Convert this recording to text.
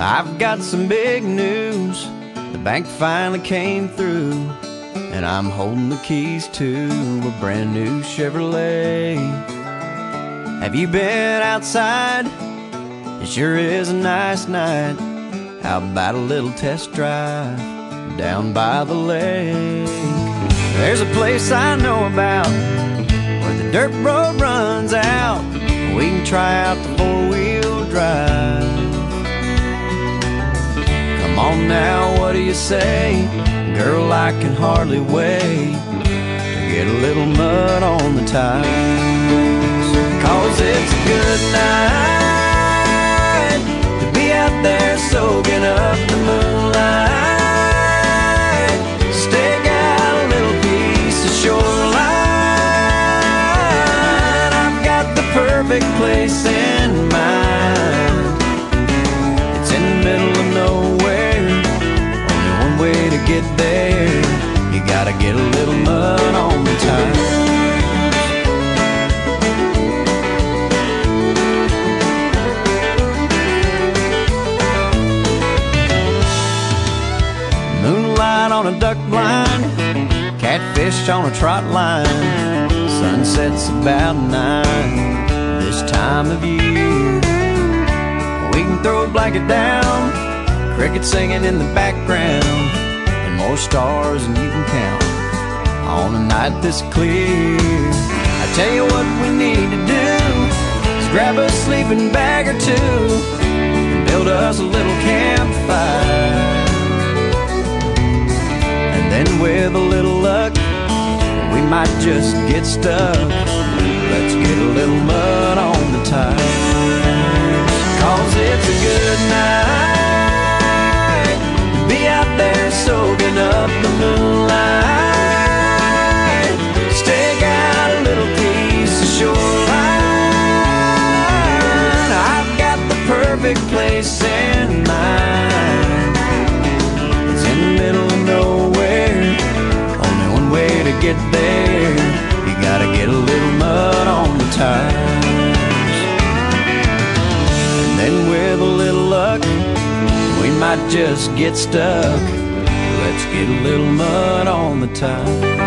I've got some big news. The bank finally came through, and I'm holding the keys to a brand new Chevrolet. Have you been outside? It sure is a nice night. How about a little test drive down by the lake? There's a place I know about where the dirt road runs out. We can try out the four-wheel drive. Come on now, what do you say? Girl, I can hardly wait to get a little mud on the tires. 'Cause it's a good night to be out there soaking up the moonlight. Stake out a little piece of shoreline. I've got the perfect place in mind. It's in the middle of nowhere, only one way to get there. You gotta get a little mud on the tires. Moonlight on a duck blind, catfish on a trot line. Sunset's about 9 this time of year. We can throw a blanket down, crickets singing in the background, and more stars than you can count on a night this clear. I tell you what we need to do is grab a sleeping bag or two and build us a little campfire. And then with a little luck, we might just get stuck. Let's get a little mud on the tires. 'Cause it's a good night to be out there soaking up the moonlight. Stake out a little piece of shoreline. I've got the perfect place in mind. It's in the middle of nowhere, only one way to get there. You gotta get a little mud on the tires. And then with a little luck, we might just get stuck. Let's get a little mud on the tires.